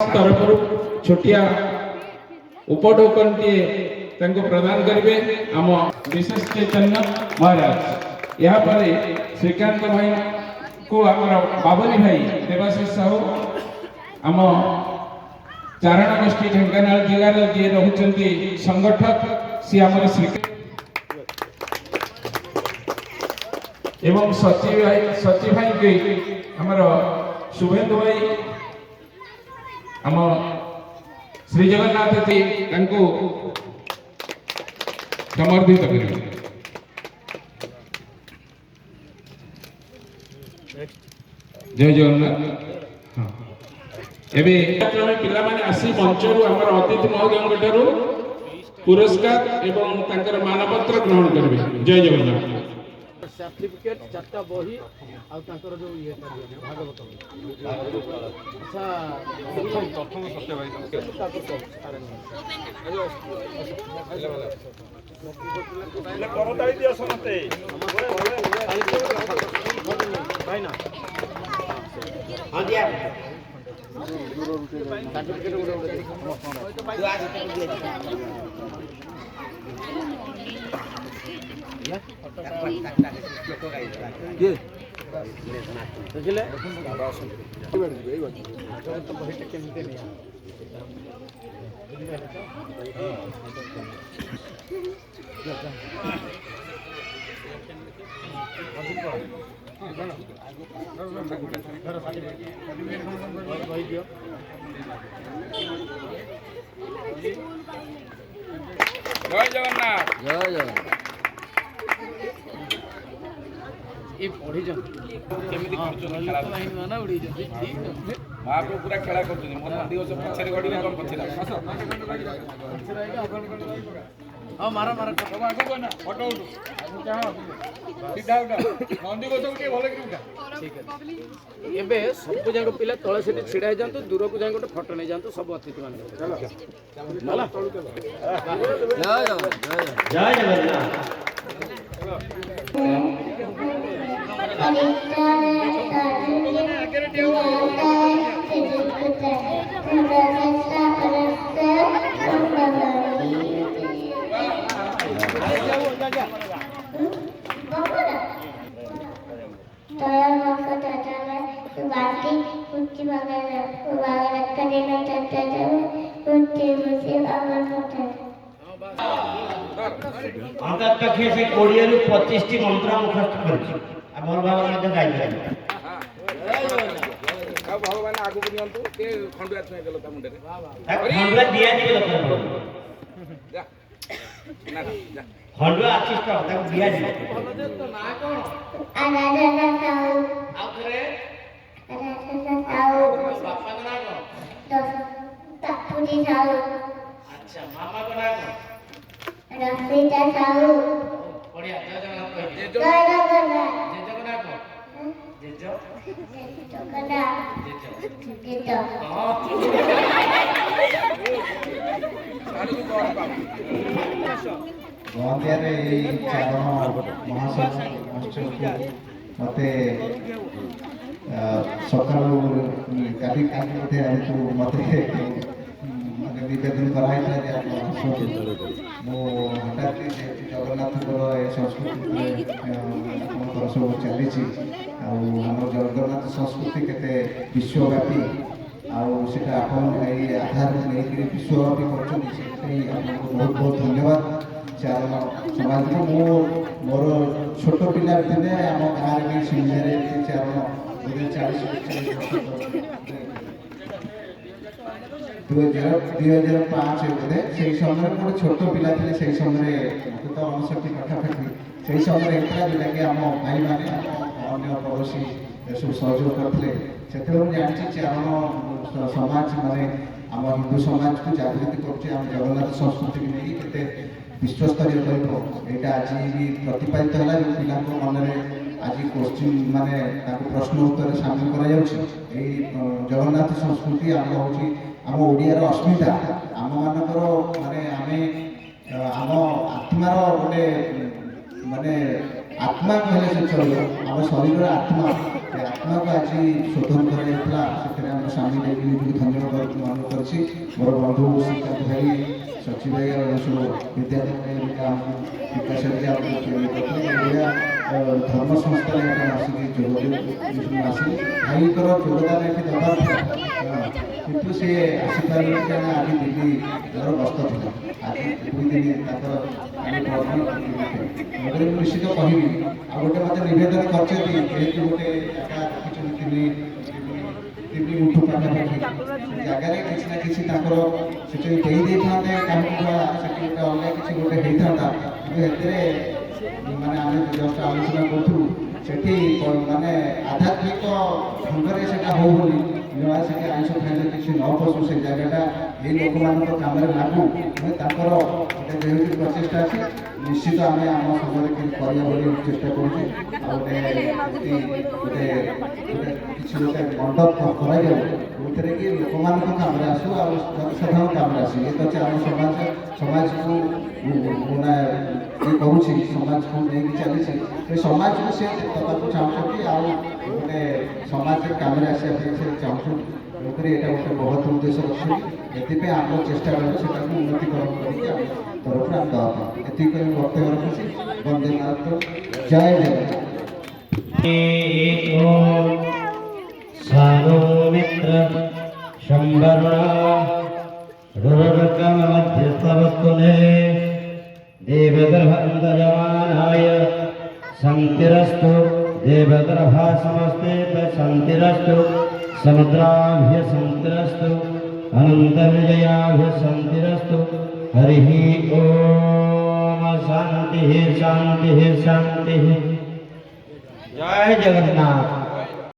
तरफ छोटिया उपटोकनटी प्रदान करेंगे आम विशेष चैतन्य महाराज। यहाँ पर श्रीकांत भाई को बाबरी भाई देवाशीष साहू आम चारण गोष्ठी ढेंकानाल जिलार जी रोचंती संगठक सी आम श्रीकांत एवं सचिव भाई के आमर शुभेन्दु भाई आम श्री जगन्नाथ समर्पित करेंगे। जय जगन्नाथ। हाँ एबे पिला माने आसी मंचरू हमर अतिथि महोदय पुरस्कार एवं तांकर मानपत्र ग्रहण करेंगे। जय जगन्नाथ। सर्टिफिकेट चार्टा बही आ तांकर जो ये भागवत अच्छा प्रथम सत्य भाई दिया समते भाई ना हां दिया सर्टिफिकेट ये देखले तो बहिट केमते नहीं जय जगन्नाथ। जय जगन्नाथ। ये पढ़ी जन केमिति करछो खेला लाइन माना उड़ी जन ठीक मां को पूरा खेला करछो मोर मंदी ओसे पछरे गडी कम पछरा हां मारा मारा सब आगो ना फोटो उठ चाहो सीधा उठा मंदी को के भले कि उठा ठीक है। एबे सब जांग पिला तळे सेठी छिडा जानतो दूर को जांग गोटे फोटो नै जानतो सब अतिथि मान चलो चला जय जय जय जगन्नाथ। से 20 रु 25 टी मंत्र मुखस्थ करछि मोर बाबा मध्य गाई भगवान आगु नियंतु के खंडुआ छुए गेलो ता मुंडे रे खंडुआ दिया दिबे लोक जा ना जा खंडुआ आर्टिस्ट ता दिया दिबे तो ना कोन आराधना साहू आउरे आराधना साहू बापा का ना कोन दस तपुरी साहू अच्छा मामा का ना कोन रफीता साहू बढ़िया जय जगन्नाथ कह जय जगन्नाथ जय जगन्नाथ को जेजो जगन्नाथ जेजो गंदियारे चारण महासंघ मते सकाळू काली मते निवेदन कराई मो हठात जगन्नाथ संस्कृति सब चली जगन्नाथ संस्कृति केते विश्वव्यापी आटा आधार नहीं विश्वव्यापी कर बहुत बहुत धन्यवाद चारण समाज को मोर छोट पिला थे आम गाँव में सिंधे चारण 2005 बोधे से समय गोटे छोट पिला थे से समय मत तो 59 पाखापाखि से समय एटा जोटाकि आम भाई मैंने अन्य पड़ोशी सब सहयोग करते से जानी चारण समाज माने आम हिंदू समाज को जागृति कर जगन्नाथ संस्कृति की नहीं केते विश्वस्तरीय यहाँ आज भी प्रतिपादित है जो पिला मन में आज क्वेश्चन माने प्रश्न उत्तर सामिल करा जगन्नाथ संस्कृति आम हूँ आम ओडियार अस्मिता आम मानकर माने आम आत्मार गोटे माने आत्मा कहले से चलो आम शरीर आत्मा ए आत्मा को आज शोधन कराइला से आम स्वामी देवी धन्यवाद मन करछि मोर बंधु श्रीकांत भाई सचिव भाई और सब विद्यार्थी विकास धर्म संस्था आसिक आसिक भाई योगदान ये दबार किंतु सी आसीपारे क्या आज दिल्ली मोर गस्त था आज 2 दिन निश्चित कहबी आ गोटे मत नवेदन कर गोटे तीन उठू पाखापाखि जगार किसी ना किसी से दे था कहीं अलग किसी गोटे होता कि माने आम जस्ट आलोचना करूँ से माने आध्यात्मिक ढंग से होनी से आईष खाइले किसी न पशु से जगटा ये लोक मान कम लागू गोटे जेहू प्रचेषा अच्छे निश्चित आम आम समाज कर चेष्टा करुचे गोटे किसी गोटे मंडप कर कि लोक मान कम आसू आ जनसाधारण कम आसू ये तो आम समाज को ये करुँ समाज को लेकिन चली समाज को सी दबाक चाहती आए समाज कम आसा चाहूँ तेणुकर यहाँ गोटे बहुत उद्देश्य रखी ये आम चेष्टा करा उन्नतिकरण करके तरफ आम दवाई एतिक वक्तव्य रखुच्छी वंदे मातरम जय जय सारो मित्र संवर्ण रुरकम मध्यस्थवस्तुने देवगर्भन्तर्यमानाय शान्तिरस्तु देवगर्भा समस्ते शान्तिरस्तु समुद्राभ्य शान्तिरस्तु अनन्तविजयाभ्य शान्तिरस्तु हरिः ओम शान्तिः शान्तिः शान्तिः। जय जगन्नाथ।